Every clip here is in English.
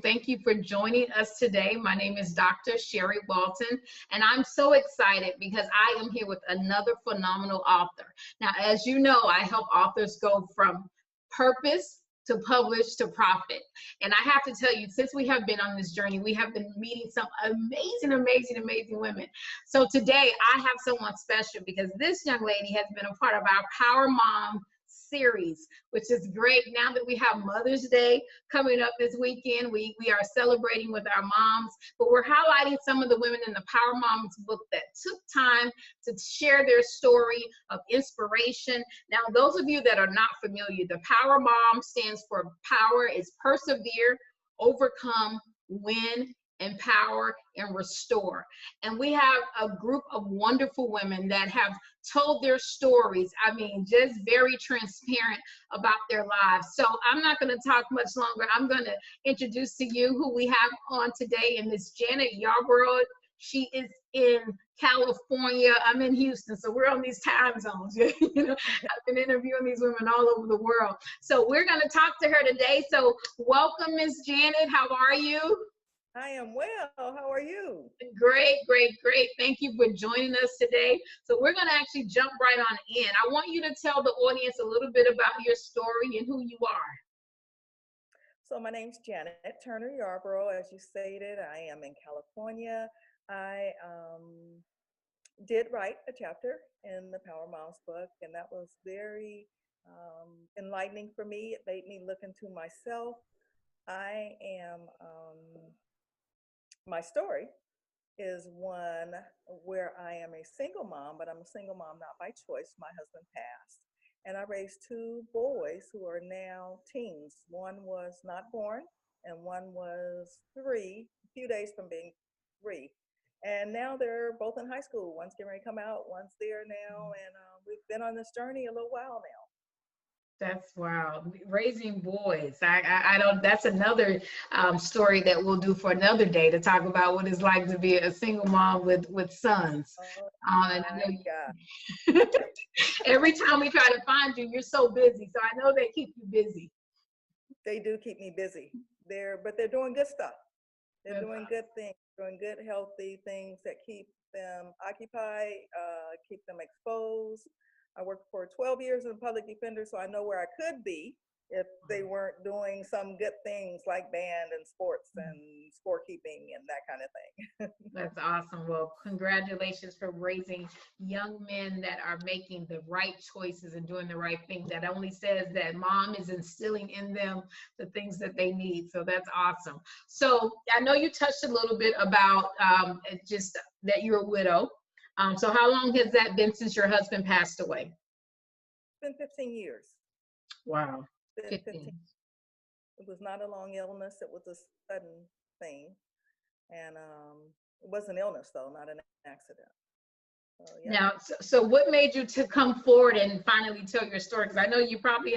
thank you for joining us today. My name is Dr. Sherrie Walton, and I'm so excited because I am here with another phenomenal author. Now, as you know, I help authors go from purpose to publish to profit. And I have to tell you, since we have been on this journey, we have been meeting some amazing women. So today I have someone special because this young lady has been a part of our Power Mom series, which is great. Now that we have Mother's Day coming up this weekend, we are celebrating with our moms, but we're highlighting some of the women in the Power Moms book that took time to share their story of inspiration. Now, those of you that are not familiar, the Power Mom stands for power is persevere, overcome, win, empower, and restore. And we have a group of wonderful women that have told their stories. I mean, just very transparent about their lives. So I'm not going to talk much longer. I'm going to introduce to you who we have on today, and Miss Janet Yarbrough. She is in California. I'm in Houston, so we're on these time zones. You know, I've been interviewing these women all over the world. So we're going to talk to her today. So welcome, Miss Janet. How are you? I am well. How are you? Great. Thank you for joining us today. So we're going to actually jump right on in. I want you to tell the audience a little bit about your story and who you are. So my name's Janet Turner Yarbrough. As you stated, I am in California. I did write a chapter in the Power Moms book, and that was very enlightening for me. It made me look into myself. My story is one where I am a single mom, but I'm a single mom not by choice. My husband passed, and I raised two boys who are now teens. One was not born, and one was 3, a few days from being 3. And now they're both in high school. One's getting ready to come out, one's there now, and we've been on this journey a little while now. That's wow. Raising boys. I don't, that's another story that we'll do for another day to talk about what it's like to be a single mom with sons. And I know every time we try to find you, you're so busy. So I know they keep you busy. They do keep me busy. But they're doing good stuff. They're doing good things, doing good, healthy things that keep them occupied, keep them exposed. I worked for 12 years as a public defender, so I know where I could be if they weren't doing some good things like band and sports and scorekeeping and that kind of thing. That's awesome. Well, congratulations for raising young men that are making the right choices and doing the right thing. That only says that mom is instilling in them the things that they need. So that's awesome. So I know you touched a little bit about just that you're a widow. So how long has that been since your husband passed away? It's been 15 years. Wow. 15. It was not a long illness. It was a sudden thing. And it was an illness, though, not an accident. So, yeah. Now, so what made you to come forward and finally tell your story? Because I know you probably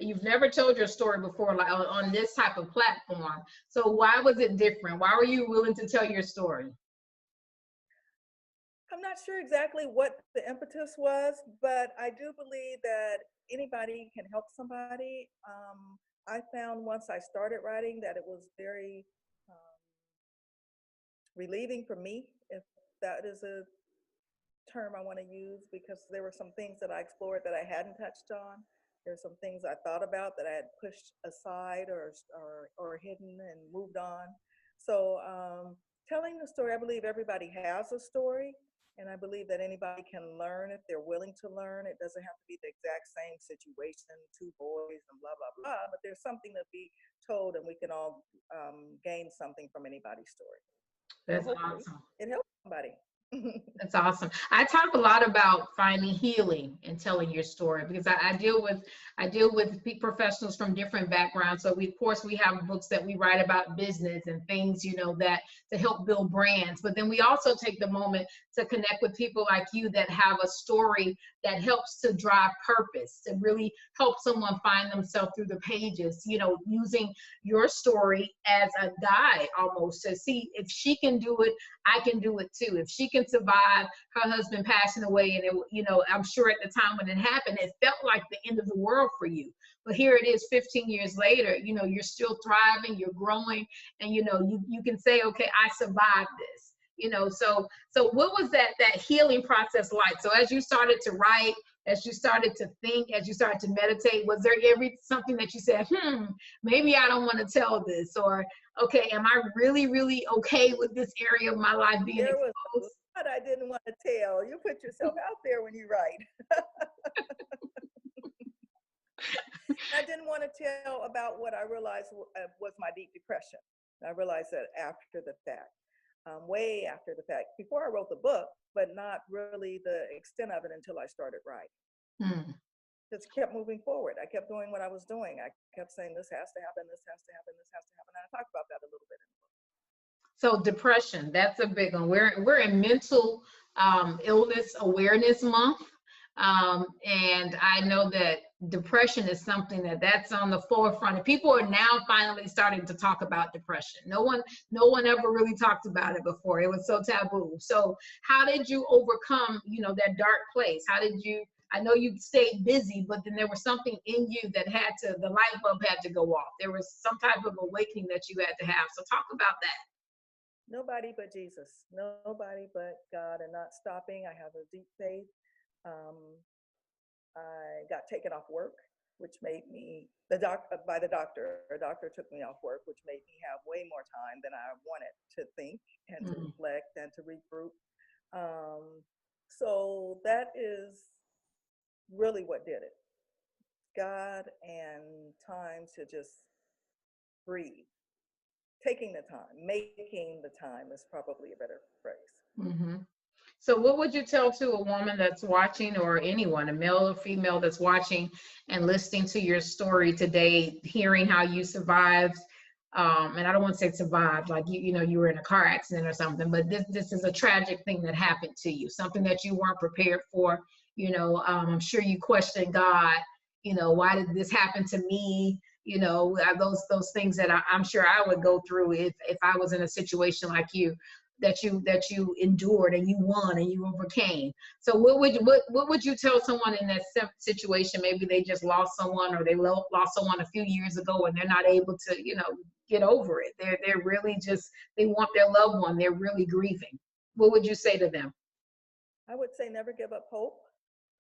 you've never told your story before, like on this type of platform. So why was it different? Why were you willing to tell your story? I'm not sure exactly what the impetus was, but I do believe that anybody can help somebody. I found once I started writing that it was very relieving for me, if that is a term I want to use, because there were some things that I explored that I hadn't touched on. There's some things I thought about that I had pushed aside or hidden and moved on. So telling the story, I believe everybody has a story. And I believe that anybody can learn if they're willing to learn. It doesn't have to be the exact same situation, 2 boys and blah, blah, blah. But there's something to be told, and we can all gain something from anybody's story. That's awesome. It helps somebody. That's awesome. I talk a lot about finding healing and telling your story because I deal with professionals from different backgrounds. So of course we have books that we write about business and things, that to help build brands. But then we also take the moment to connect with people like you that have a story that helps to drive purpose, to really help someone find themselves through the pages, you know, using your story as a guide almost to see if she can do it, I can do it too. If she can survive her husband passing away, and it, you know, I'm sure at the time when it happened, it felt like the end of the world for you. But here it is 15 years later, you know, you're still thriving, you're growing, and you know, you can say, okay, I survived this. You know, so what was that healing process like? So as you started to write, as you started to think, as you started to meditate, was there something that you said, maybe I don't want to tell this, or okay, am I really, really okay with this area of my life being There was exposed? a lot I didn't want to tell. You put yourself out there when you write. I didn't want to tell about what I realized was my deep depression. I realized that after the fact. Way after the fact, before I wrote the book, but not really the extent of it until I started writing. Just kept moving forward. I kept doing what I was doing. I kept saying, this has to happen, this has to happen, this has to happen. And I talk about that a little bit in the book. So depression, that's a big one. We're in mental illness awareness month. And I know that depression is something that's on the forefront, and people are now finally starting to talk about depression. No one ever really talked about it before. It was so taboo. So how did you overcome, you know, that dark place? How did you, I know you stayed busy, but then there was something in you that the light bulb had to go off. There was some type of awakening that you had to have. So talk about that. Nobody but Jesus. Nobody but God, and not stopping. I have a deep faith. I got taken off work, which made me by the doctor. A doctor took me off work, which made me have way more time than I wanted to think and to reflect and to regroup. So that is really what did it. God and time to just breathe. Taking the time, making the time is probably a better phrase. So what would you tell to a woman that's watching, or anyone, a male or female that's watching and listening to your story today, hearing how you survived, and I don't want to say survived, like you know, you were in a car accident or something, but this is a tragic thing that happened to you, something that you weren't prepared for. You know, I'm sure you questioned God, you know, why did this happen to me? You know, those things that I'm sure I would go through if I was in a situation like you, that you endured and you won and you overcame. So what would you tell someone in that situation? Maybe they just lost someone, or they lost someone a few years ago and they're not able to, you know, get over it. They're really just, they want their loved one. They're really grieving. What would you say to them? I would say never give up hope.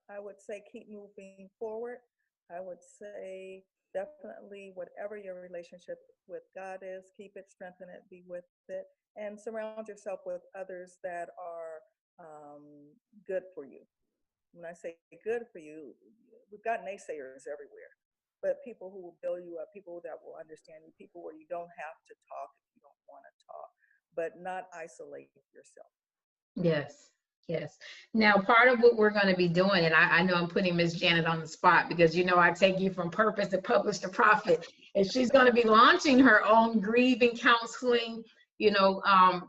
I would say keep moving forward. I would say definitely whatever your relationship with God is, keep it, strengthen it, be with it, and surround yourself with others that are good for you. When I say good for you, we've got naysayers everywhere, but people who will build you up, people that will understand you, people where you don't have to talk if you don't want to talk, but not isolate yourself. Yes. Yes. Now, part of what we're going to be doing, and I know I'm putting Miss Janet on the spot, because, you know, I take you from purpose to publish to profit, and she's going to be launching her own grieving counseling, you know,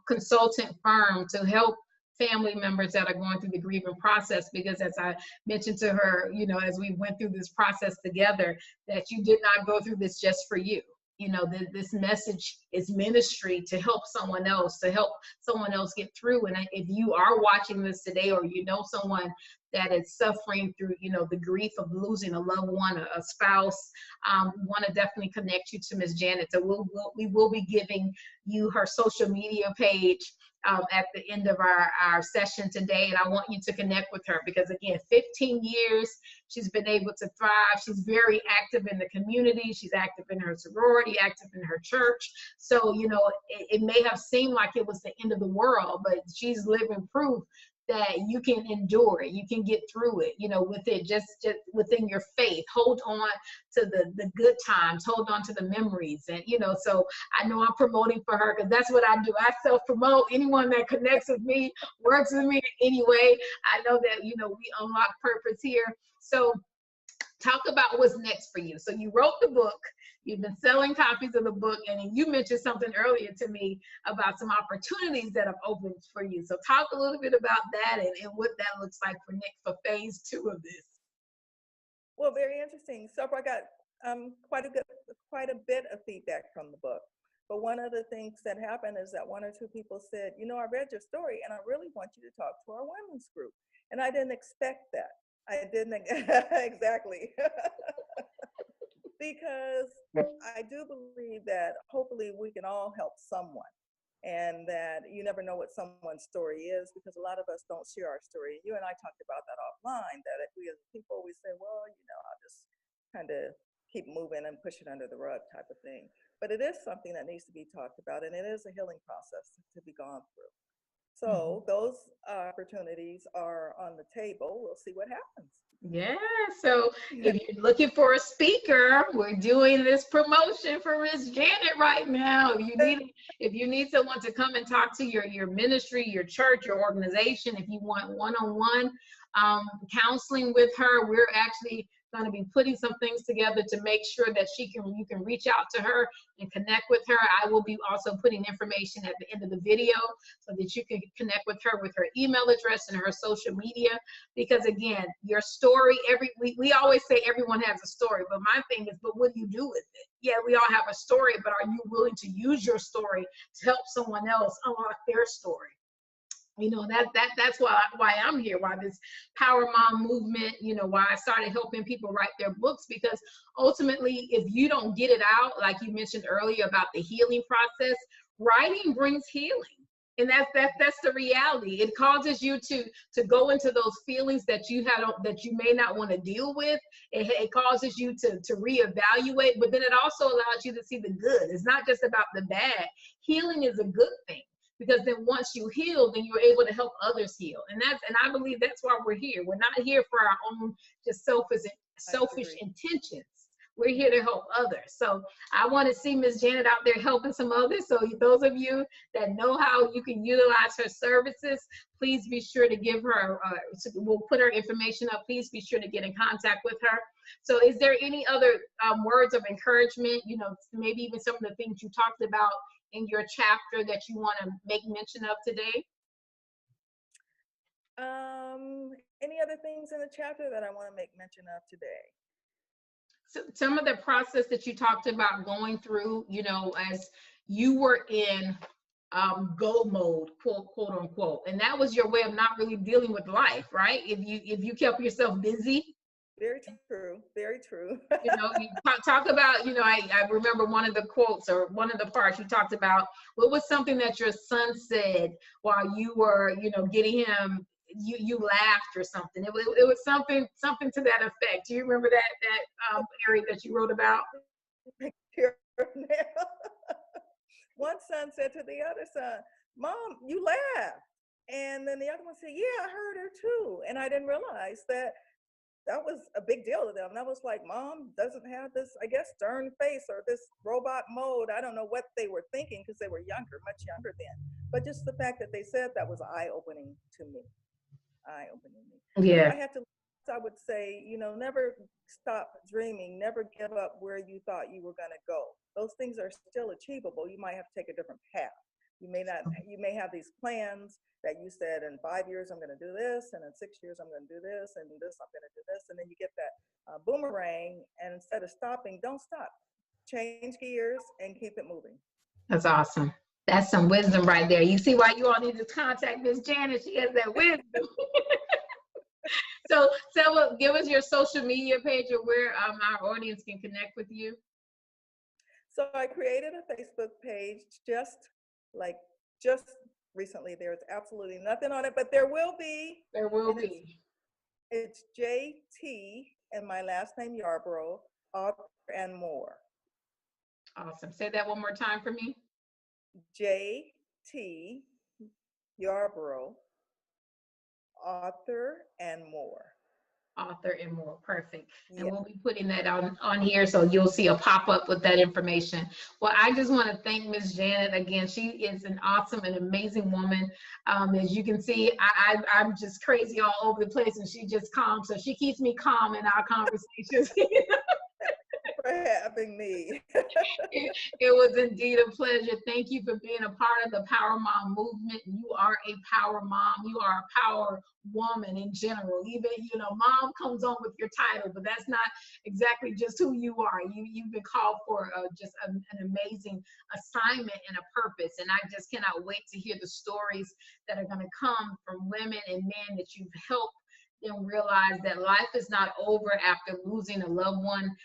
consultant firm to help family members that are going through the grieving process. Because as I mentioned to her, you know, as we went through this process together, that you did not go through this just for you. You know, this message is ministry to help someone else get through. And if you are watching this today, or you know someone that is suffering through, you know, the grief of losing a loved one, a spouse, we want to definitely connect you to Ms. Janet. So we will be giving you her social media page at the end of our session today. And I want you to connect with her, because again, 15 years, she's been able to thrive. She's very active in the community. She's active in her sorority, active in her church. So, you know, it may have seemed like it was the end of the world, but she's living proof that you can endure it, you can get through it, you know, with it, just within your faith. Hold on to the good times, hold on to the memories. And, you know, so I know I'm promoting for her, because that's what I do. I self-promote. Anyone that connects with me, works with me in any way, I know that, you know, we unlock purpose here. So talk about what's next for you. So you wrote the book, You've been selling copies of the book, and you mentioned something earlier to me about some opportunities that have opened for you. So talk a little bit about that and what that looks like for phase 2 of this. Well, very interesting. So far, I got quite a bit of feedback from the book. But one of the things that happened is that 1 or 2 people said, you know, I read your story and I really want you to talk to our women's group. And I didn't expect that. I didn't exactly. Because I do believe that hopefully we can all help someone, and that you never know what someone's story is, because a lot of us don't share our story. You and I talked about that offline, that we as people, we say, well, you know, I'll just kind of keep moving and push it under the rug type of thing. But it is something that needs to be talked about, and it is a healing process to be gone through. So those opportunities are on the table. We'll see what happens. Yeah, so if you're looking for a speaker, we're doing this promotion for Miss Janet right now. If you need someone to come and talk to your ministry, your church, your organization, if you want one-on-one counseling with her, we're actually going to be putting some things together to make sure that you can reach out to her and connect with her. I will be also putting information at the end of the video so that you can connect with her email address and her social media. Because again, your story, we always say everyone has a story, but my thing is, but what do you do with it? Yeah, we all have a story, but are you willing to use your story to help someone else unlock their story? You know, that's why I'm here, why this Power Mom movement, you know, why I started helping people write their books, because ultimately, if you don't get it out, like you mentioned earlier about the healing process, writing brings healing. And that's the reality. It causes you to go into those feelings that you may not want to deal with. It causes you to reevaluate, but then it also allows you to see the good. It's not just about the bad. Healing is a good thing, because then once you heal, then you're able to help others heal. And I believe that's why we're here. We're not here for our own just selfish intentions. We're here to help others. So I want to see Miss Janet out there helping some others. So those of you that know how you can utilize her services, please be sure to give her, we'll put her information up. Please be sure to get in contact with her. So is there any other words of encouragement, you know, maybe even some of the things you talked about in your chapter that you want to make mention of today? Any other things in the chapter that I want to make mention of today? So some of the process that you talked about going through, you know, as you were in go mode, quote unquote, and that was your way of not really dealing with life, right? If you kept yourself busy. Very true. Very true. You know, you talk about, you know, I remember one of the quotes or one of the parts you talked about, what was something that your son said while you were, you know, getting him, you laughed or something. It was something to that effect. Do you remember that area that you wrote about? One son said to the other son, "Mom, you laugh." And then the other one said, "Yeah, I heard her too." And I didn't realize that was a big deal to them. That was like, Mom doesn't have this, I guess, stern face or this robot mode. I don't know what they were thinking, because they were younger, much younger then. But just the fact that they said that was eye-opening to me. Yeah. I would say, you know, never stop dreaming, never give up where you thought you were going to go. Those things are still achievable. You might have to take a different path. You may have these plans that you said, in 5 years I'm going to do this, and in 6 years I'm going to do this, and this I'm going to do this, and then you get that boomerang, and instead of stopping, don't stop. Change gears and keep it moving. That's awesome. That's some wisdom right there. You see why you all need to contact Miss Janet. She has that wisdom. So give us your social media page or where our audience can connect with you. So I created a Facebook page just recently. There's absolutely nothing on it, but there will be. There will be. It's JT and my last name Yarbrough, author and more. Awesome. Say that one more time for me. JT Yarbrough, author and more. Author and more. Perfect. Yeah. And we'll be putting that on here, so you'll see a pop-up with that information. Well, I just want to thank Miss Janet again. She is an awesome and amazing woman. As you can see, I'm just crazy all over the place, and she just calm. So she keeps me calm in our conversations. having me. It was indeed a pleasure. Thank you for being a part of the Power Mom movement. You are a power mom. You are a power woman in general. Even, you know, mom comes on with your title, but that's not exactly just who you are. You've been called for just an amazing assignment and a purpose. And I just cannot wait to hear the stories that are going to come from women and men that you've helped them realize that life is not over after losing a loved one,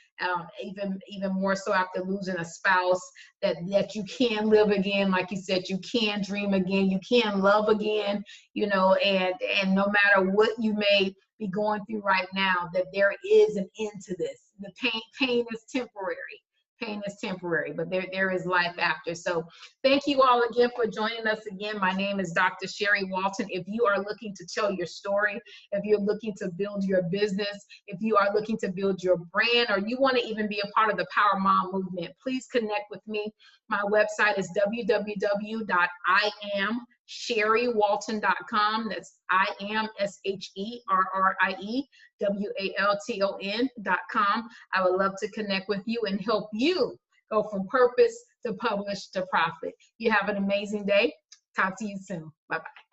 even more so after losing a spouse, that you can live again. Like you said, you can dream again, you can love again, you know, and no matter what you may be going through right now, that there is an end to this. The pain is temporary. Pain is temporary, but there is life after. So thank you all again for joining us again. My name is Dr. Sherrie Walton. If you are looking to tell your story, if you're looking to build your business, if you are looking to build your brand, or you want to even be a part of the Power Mom movement, please connect with me. My website is www.IamSherriewalton.com. That's IamSherriewalton.com. I would love to connect with you and help you go from purpose to publish to profit. You have an amazing day. Talk to you soon. Bye-bye.